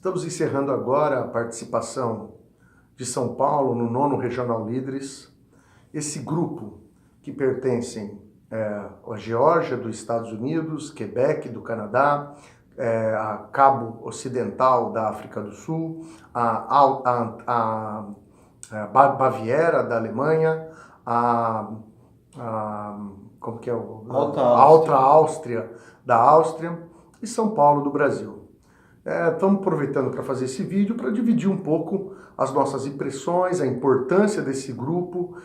Estamos encerrando agora a participação de São Paulo no 9º Regional Líderes. Esse grupo que pertencem à Geórgia dos Estados Unidos, Quebec do Canadá, a Cabo Ocidental da África do Sul, a Baviera da Alemanha, como que é Alta Áustria da Áustria e São Paulo do Brasil. Estamos aproveitando para fazer esse vídeo para dividir um pouco as nossas impressões, a importância desse grupo.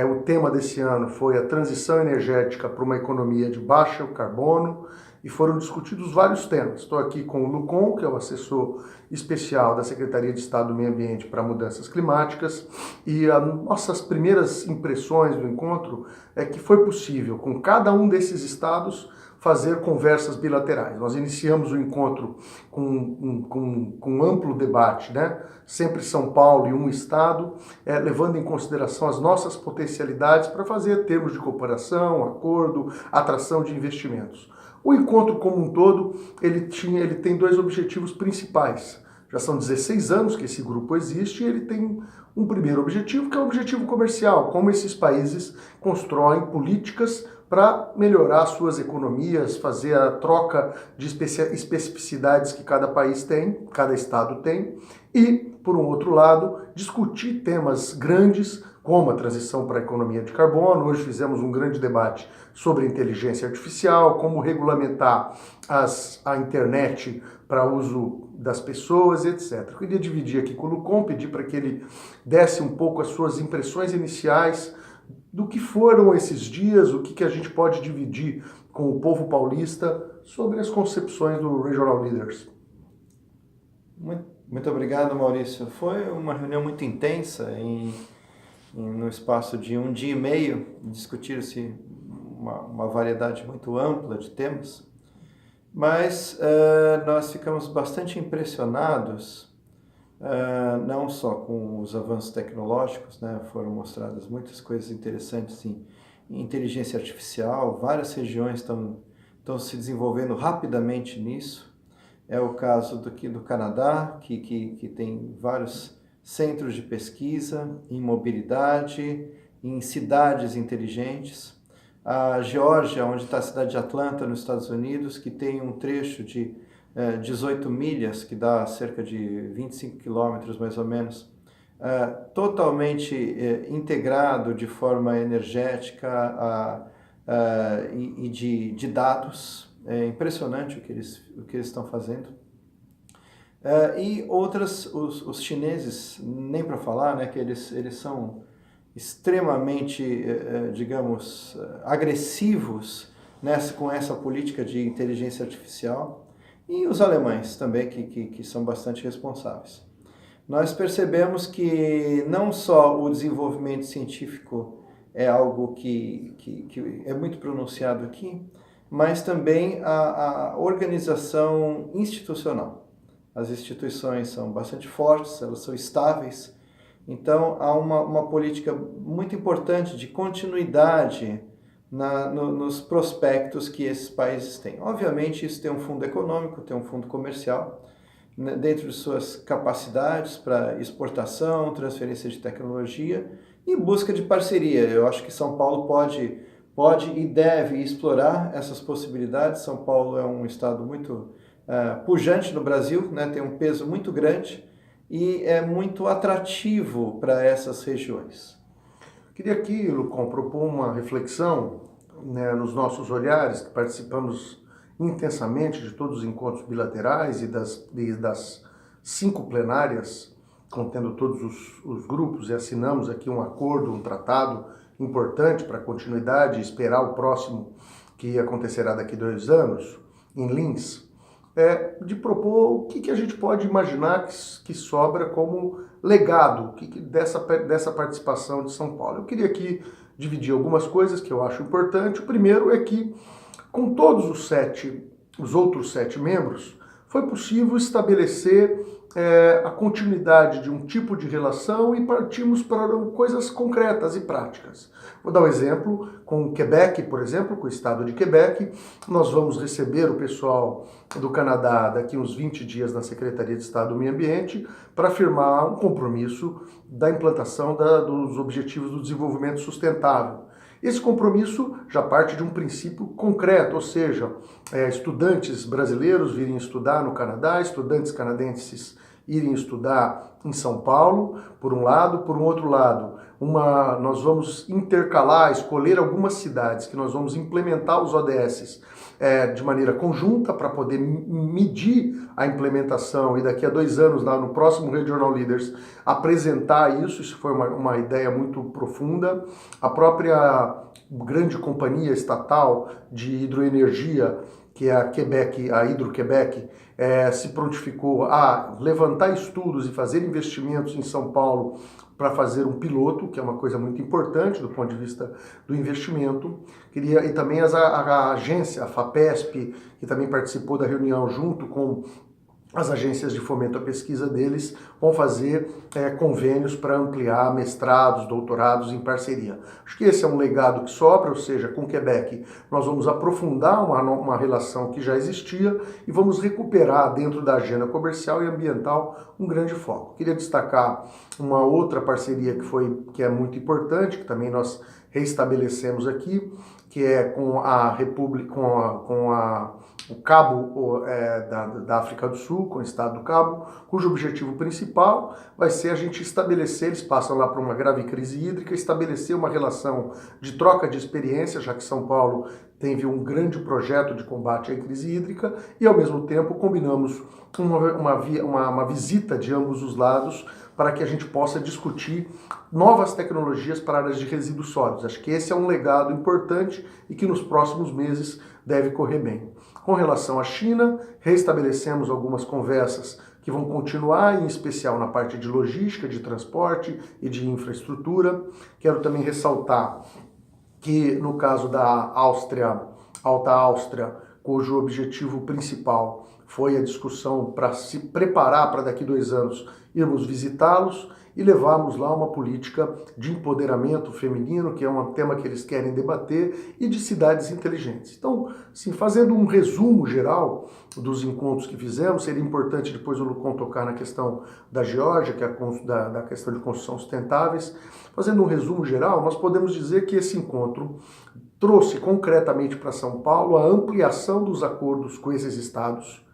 O tema desse ano foi a transição energética para uma economia de baixo carbono e foram discutidos vários temas. Estou aqui com o Lucon, que é o assessor especial da Secretaria de Estado do Meio Ambiente para Mudanças Climáticas, e as nossas primeiras impressões do encontro é que foi possível, com cada um desses estados, fazer conversas bilaterais. Nós iniciamos o encontro com um amplo debate, né? Sempre São Paulo e um estado, levando em consideração as nossas potencialidades para fazer termos de cooperação, acordo, atração de investimentos. O encontro como um todo, ele tem dois objetivos principais. Já são 16 anos que esse grupo existe e ele tem um primeiro objetivo, que é o objetivo comercial, como esses países constroem políticas para melhorar suas economias, fazer a troca de especificidades que cada país tem, cada estado tem, e, por um outro lado, discutir temas grandes como a transição para a economia de carbono. Hoje fizemos um grande debate sobre inteligência artificial, como regulamentar a internet para uso das pessoas, etc. Eu queria dividir aqui com o Lucon, pedir para que ele desse um pouco as suas impressões iniciais do que foram esses dias, o que a gente pode dividir com o povo paulista sobre as concepções do Regional Leaders. Muito obrigado, Maurício. Foi uma reunião muito intensa no espaço de 1 dia e meio, discutir-se uma variedade muito ampla de temas, mas nós ficamos bastante impressionados, não só com os avanços tecnológicos, né? Foram mostradas muitas coisas interessantes em inteligência artificial, várias regiões estão se desenvolvendo rapidamente nisso. É o caso do Canadá, que tem vários centros de pesquisa em mobilidade, em cidades inteligentes. A Geórgia, onde está a cidade de Atlanta, nos Estados Unidos, que tem um trecho de 18 milhas, que dá cerca de 25 quilômetros mais ou menos, totalmente integrado de forma energética e de dados. É impressionante o que eles estão fazendo. E outras, os chineses, nem para falar, né, que eles são extremamente, digamos, agressivos com essa política de inteligência artificial, e os alemães também, que são bastante responsáveis. Nós percebemos que não só o desenvolvimento científico é algo que é muito pronunciado aqui, mas também a organização institucional. As instituições são bastante fortes, elas são estáveis, então há uma política muito importante de continuidade nos prospectos que esses países têm. Obviamente isso tem um fundo econômico, tem um fundo comercial, né, dentro de suas capacidades para exportação, transferência de tecnologia e busca de parceria. Eu acho que São Paulo pode e deve explorar essas possibilidades. São Paulo é um estado muito pujante no Brasil, né, tem um peso muito grande e é muito atrativo para essas regiões. Queria aqui, Lucon, propor uma reflexão, né, nos nossos olhares, que participamos intensamente de todos os encontros bilaterais e das 5 plenárias, contendo todos os grupos, e assinamos aqui um acordo, um tratado importante para a continuidade e esperar o próximo, que acontecerá daqui 2 anos, em Linz, de propor o que a gente pode imaginar que sobra como legado dessa participação de São Paulo. Eu queria aqui dividir algumas coisas que eu acho importante. O primeiro é que, com todos os outros 7 membros, foi possível estabelecer a continuidade de um tipo de relação e partimos para coisas concretas e práticas. Vou dar um exemplo com o Quebec, por exemplo, com o estado de Quebec. Nós vamos receber o pessoal do Canadá daqui uns 20 dias na Secretaria de Estado do Meio Ambiente para firmar um compromisso da implantação dos Objetivos do Desenvolvimento Sustentável. Esse compromisso já parte de um princípio concreto, ou seja, estudantes brasileiros virem estudar no Canadá, estudantes canadenses irem estudar em São Paulo, por um lado. Por um outro lado, nós vamos intercalar, escolher algumas cidades que nós vamos implementar os ODS de maneira conjunta para poder medir a implementação e daqui a 2 anos, lá no próximo Regional Leaders, apresentar isso. Isso foi uma ideia muito profunda. A própria grande companhia estatal de hidroenergia, que é a Quebec, a Hidro-Quebec, se prontificou a levantar estudos e fazer investimentos em São Paulo para fazer um piloto, que é uma coisa muito importante do ponto de vista do investimento. E também a agência, a FAPESP, que também participou da reunião junto com as agências de fomento à pesquisa deles, vão fazer convênios para ampliar mestrados, doutorados em parceria. Acho que esse é um legado que sobra, ou seja, com o Quebec nós vamos aprofundar uma relação que já existia e vamos recuperar dentro da agenda comercial e ambiental um grande foco. Queria destacar uma outra parceria que é muito importante, que também nós reestabelecemos aqui, que é com a República, com o Cabo da África do Sul, com o Estado do Cabo, cujo objetivo principal vai ser a gente estabelecer, eles passam lá por uma grave crise hídrica, estabelecer uma relação de troca de experiência, já que São Paulo teve um grande projeto de combate à crise hídrica, e ao mesmo tempo combinamos uma visita de ambos os lados para que a gente possa discutir novas tecnologias para áreas de resíduos sólidos. Acho que esse é um legado importante e que nos próximos meses deve correr bem. Com relação à China, reestabelecemos algumas conversas que vão continuar, em especial na parte de logística, de transporte e de infraestrutura. Quero também ressaltar que no caso da Áustria, Alta Áustria, cujo objetivo principal foi a discussão para se preparar para daqui 2 anos irmos visitá-los e levarmos lá uma política de empoderamento feminino, que é um tema que eles querem debater, e de cidades inteligentes. Então, assim, fazendo um resumo geral dos encontros que fizemos, seria importante depois o Lucon tocar na questão da Geórgia, que é da questão de construção sustentáveis. Fazendo um resumo geral, nós podemos dizer que esse encontro trouxe concretamente para São Paulo a ampliação dos acordos com esses estados,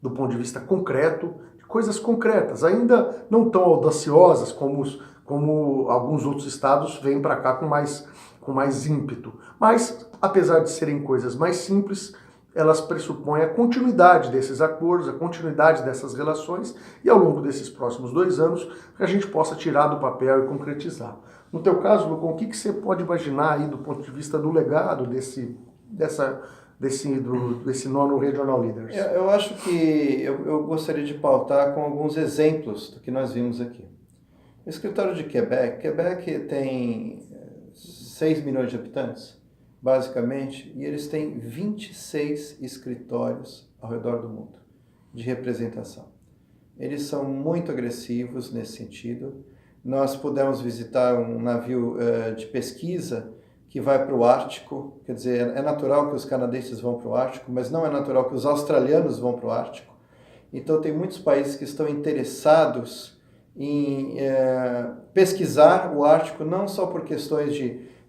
do ponto de vista concreto, coisas concretas, ainda não tão audaciosas como alguns outros estados vêm para cá com mais ímpeto. Mas, apesar de serem coisas mais simples, elas pressupõem a continuidade desses acordos, a continuidade dessas relações e ao longo desses próximos 2 anos que a gente possa tirar do papel e concretizar. No teu caso, Lucon, o que você pode imaginar aí do ponto de vista do legado desse 9º Regional Leaders? Eu acho que eu gostaria de pautar com alguns exemplos do que nós vimos aqui. O escritório de Quebec tem 6 milhões de habitantes, basicamente, e eles têm 26 escritórios ao redor do mundo de representação. Eles são muito agressivos nesse sentido. Nós pudemos visitar um navio de pesquisa que vai para o Ártico, quer dizer, é natural que os canadenses vão para o Ártico, mas não é natural que os australianos vão para o Ártico. Então tem muitos países que estão interessados em pesquisar o Ártico, não só por questões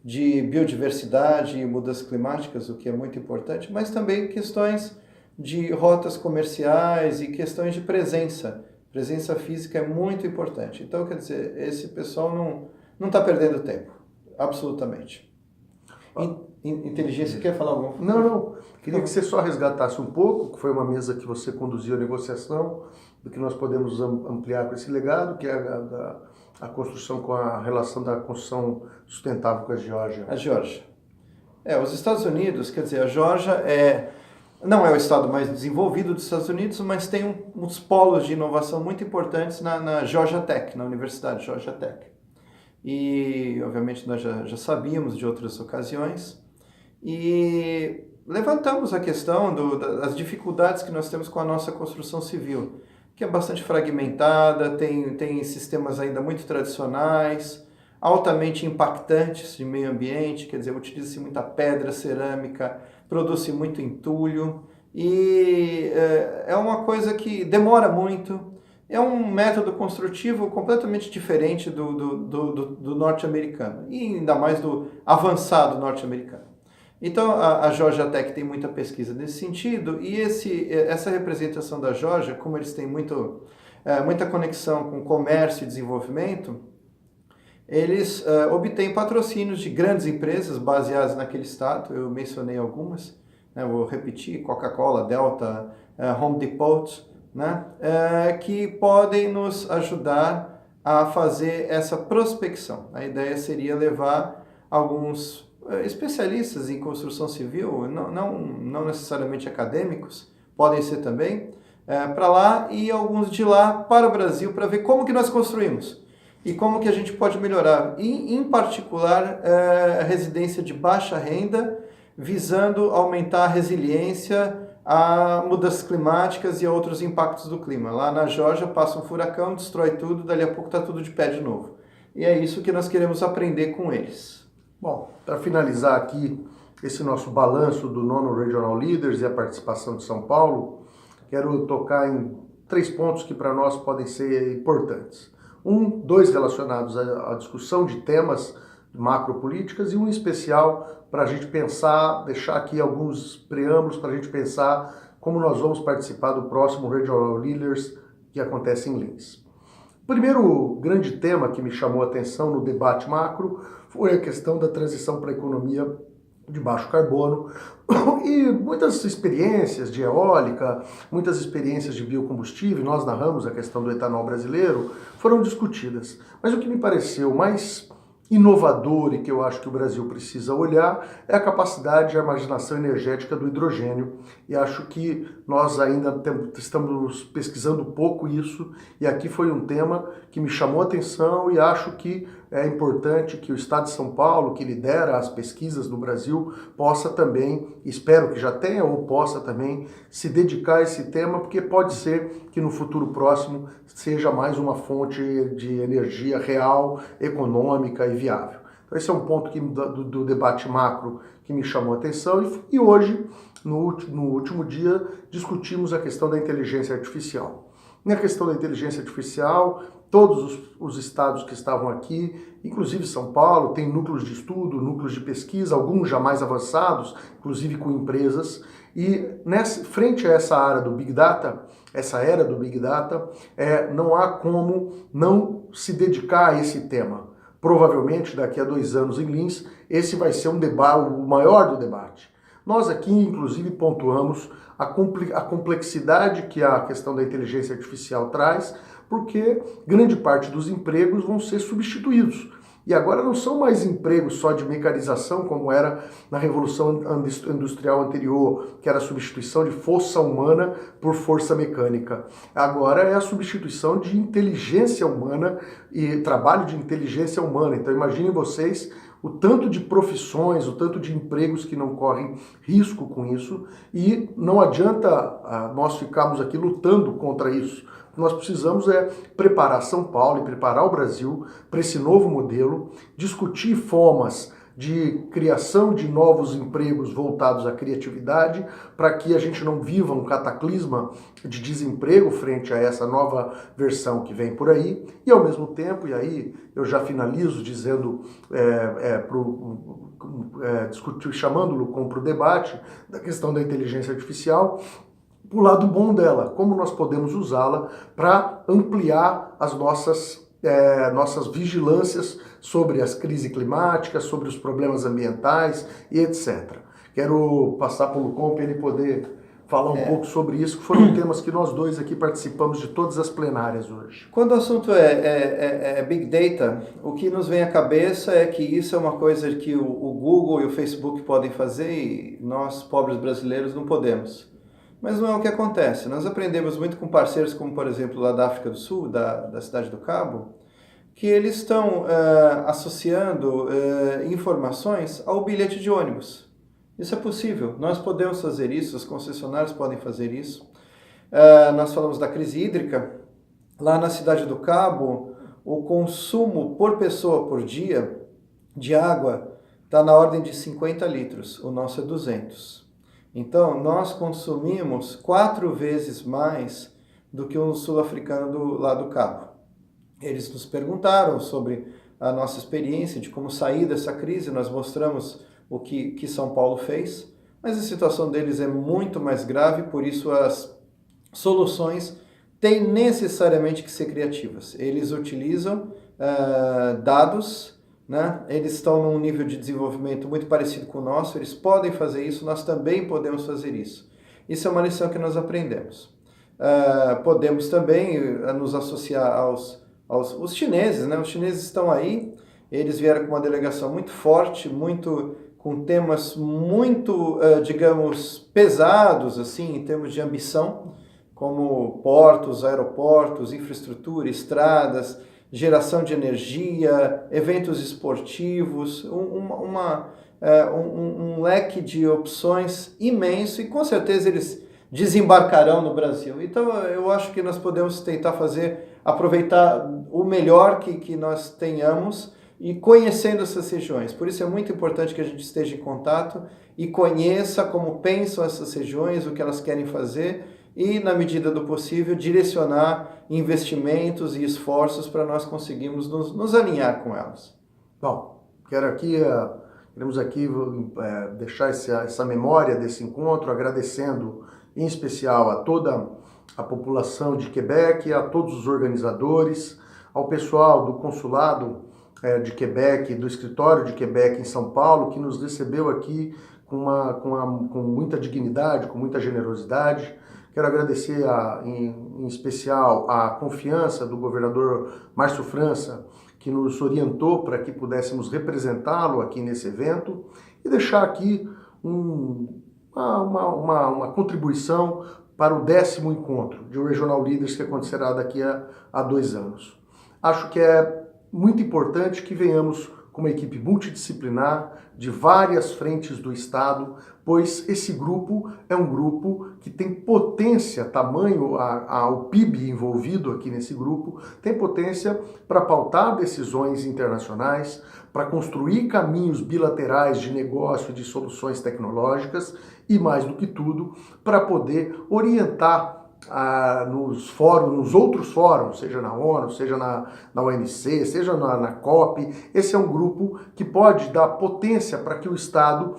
de biodiversidade e mudanças climáticas, o que é muito importante, mas também questões de rotas comerciais e questões de presença. Presença física é muito importante. Então, quer dizer, esse pessoal não está perdendo tempo, absolutamente. Inteligência, quer falar alguma coisa? Não. Queria que você só resgatasse um pouco, que foi uma mesa que você conduziu a negociação, do que nós podemos ampliar com esse legado, que é a construção com a relação da construção sustentável com a Geórgia. A Geórgia. Os Estados Unidos, quer dizer, a Geórgia não é o estado mais desenvolvido dos Estados Unidos, mas tem uns polos de inovação muito importantes na Georgia Tech, na Universidade Georgia Tech. E, obviamente, nós já sabíamos de outras ocasiões. E levantamos a questão das dificuldades que nós temos com a nossa construção civil, que é bastante fragmentada, tem sistemas ainda muito tradicionais, altamente impactantes de meio ambiente, quer dizer, utiliza-se muita pedra, cerâmica, produz-se muito entulho, e é uma coisa que demora muito. É um método construtivo completamente diferente do norte-americano, e ainda mais do avançado norte-americano. Então, a Georgia Tech tem muita pesquisa nesse sentido, e essa representação da Georgia, como eles têm muita conexão com comércio e desenvolvimento, eles obtêm patrocínios de grandes empresas baseadas naquele estado. Eu mencionei algumas, né, vou repetir: Coca-Cola, Delta, Home Depot, né, que podem nos ajudar a fazer essa prospecção. A ideia seria levar alguns especialistas em construção civil, não necessariamente acadêmicos, podem ser também, para lá, e alguns de lá para o Brasil, para ver como que nós construímos e como que a gente pode melhorar, e em particular a residência de baixa renda, visando aumentar a resiliência a mudanças climáticas e a outros impactos do clima. Lá na Geórgia passa um furacão, destrói tudo, dali a pouco está tudo de pé de novo. E é isso que nós queremos aprender com eles. Bom, para finalizar aqui esse nosso balanço do 9º Regional Leaders e a participação de São Paulo, quero tocar em 3 pontos que para nós podem ser importantes. 2 relacionados à discussão de temas macropolíticas, e um especial para a gente pensar, deixar aqui alguns preâmbulos para a gente pensar como nós vamos participar do próximo Regional Leaders que acontece em Linz. O primeiro grande tema que me chamou a atenção no debate macro foi a questão da transição para a economia de baixo carbono, e muitas experiências de eólica, muitas experiências de biocombustível, nós narramos a questão do etanol brasileiro, foram discutidas. Mas o que me pareceu mais inovador e que eu acho que o Brasil precisa olhar é a capacidade de armazenação energética do hidrogênio, e acho que nós ainda estamos pesquisando pouco isso, e aqui foi um tema que me chamou a atenção, e acho que é importante que o Estado de São Paulo, que lidera as pesquisas no Brasil, possa também, espero que já tenha ou possa também, se dedicar a esse tema, porque pode ser que no futuro próximo seja mais uma fonte de energia real, econômica e viável. Então esse é um ponto do debate macro que me chamou a atenção, e hoje, no último dia, discutimos a questão da inteligência artificial. Na questão da inteligência artificial, todos os estados que estavam aqui, inclusive São Paulo, tem núcleos de estudo, núcleos de pesquisa, alguns já mais avançados, inclusive com empresas, e frente a essa área do Big Data, essa era do Big Data, não há como não se dedicar a esse tema. Provavelmente, daqui a 2 anos em Linz, esse vai ser o maior do debate. Nós aqui, inclusive, pontuamos a complexidade que a questão da inteligência artificial traz, porque grande parte dos empregos vão ser substituídos. E agora não são mais empregos só de mecanização, como era na Revolução Industrial anterior, que era a substituição de força humana por força mecânica. Agora é a substituição de inteligência humana e trabalho de inteligência humana. Então imaginem vocês o tanto de profissões, o tanto de empregos que não correm risco com isso, e não adianta nós ficarmos aqui lutando contra isso. Nós precisamos preparar São Paulo e preparar o Brasil para esse novo modelo, discutir formas de criação de novos empregos voltados à criatividade, para que a gente não viva um cataclisma de desemprego frente a essa nova versão que vem por aí, e ao mesmo tempo, e aí eu já finalizo dizendo, chamando-lo para o debate da questão da inteligência artificial, o lado bom dela, como nós podemos usá-la para ampliar as nossas vigilâncias sobre as crises climáticas, sobre os problemas ambientais e etc. Quero passar para o Lucon para ele poder falar um pouco sobre isso, que foram temas que nós dois aqui participamos de todas as plenárias hoje. Quando o assunto é Big Data, o que nos vem à cabeça é que isso é uma coisa que o Google e o Facebook podem fazer e nós, pobres brasileiros, não podemos. Mas não é o que acontece. Nós aprendemos muito com parceiros como, por exemplo, lá da África do Sul, da Cidade do Cabo, que eles estão associando informações ao bilhete de ônibus. Isso é possível, nós podemos fazer isso, os concessionários podem fazer isso. Nós falamos da crise hídrica. Lá na Cidade do Cabo, o consumo por pessoa por dia de água está na ordem de 50 litros, o nosso é 200. Então, nós consumimos 4 vezes mais do que o sul-africano lá do Cabo. Eles nos perguntaram sobre a nossa experiência de como sair dessa crise, nós mostramos o que São Paulo fez, mas a situação deles é muito mais grave, por isso as soluções têm necessariamente que ser criativas. Eles utilizam dados, né? Eles estão num nível de desenvolvimento muito parecido com o nosso, eles podem fazer isso, nós também podemos fazer isso. Isso é uma lição que nós aprendemos. Podemos também nos associar aos chineses, né? Os chineses estão aí, eles vieram com uma delegação muito forte, com temas muito, digamos, pesados, assim, em termos de ambição, como portos, aeroportos, infraestrutura, estradas, geração de energia, eventos esportivos, um leque de opções imenso, e com certeza eles desembarcarão no Brasil. Então eu acho que nós podemos tentar aproveitar o melhor que nós tenhamos e conhecendo essas regiões. Por isso é muito importante que a gente esteja em contato e conheça como pensam essas regiões, o que elas querem fazer e, na medida do possível, direcionar investimentos e esforços para nós conseguirmos nos alinhar com elas. Bom, queremos aqui deixar essa memória desse encontro, agradecendo em especial a toda a população de Quebec, a todos os organizadores, ao pessoal do consulado de Quebec, do escritório de Quebec em São Paulo, que nos recebeu aqui com muita dignidade, com muita generosidade. Quero agradecer em especial a confiança do governador Márcio França, que nos orientou para que pudéssemos representá-lo aqui nesse evento, e deixar aqui uma contribuição para o 10º encontro de Regional Leaders, que acontecerá daqui a 2 anos. Acho que é muito importante que venhamos com uma equipe multidisciplinar de várias frentes do Estado, pois esse grupo é um grupo que tem potência, tamanho ao PIB envolvido aqui nesse grupo, tem potência para pautar decisões internacionais, para construir caminhos bilaterais de negócio e de soluções tecnológicas e, mais do que tudo, para poder orientar nos outros fóruns, seja na ONU, seja na OMC, seja na COP. Esse é um grupo que pode dar potência para que o Estado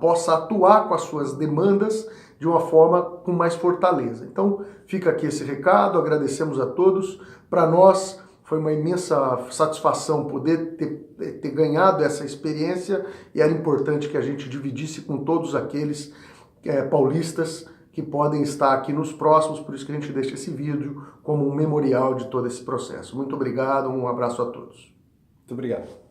possa atuar com as suas demandas de uma forma com mais fortaleza. Então, fica aqui esse recado, agradecemos a todos. Para nós, foi uma imensa satisfação poder ter ganhado essa experiência, e era importante que a gente dividisse com todos aqueles paulistas que podem estar aqui nos próximos, por isso que a gente deixa esse vídeo como um memorial de todo esse processo. Muito obrigado, um abraço a todos. Muito obrigado.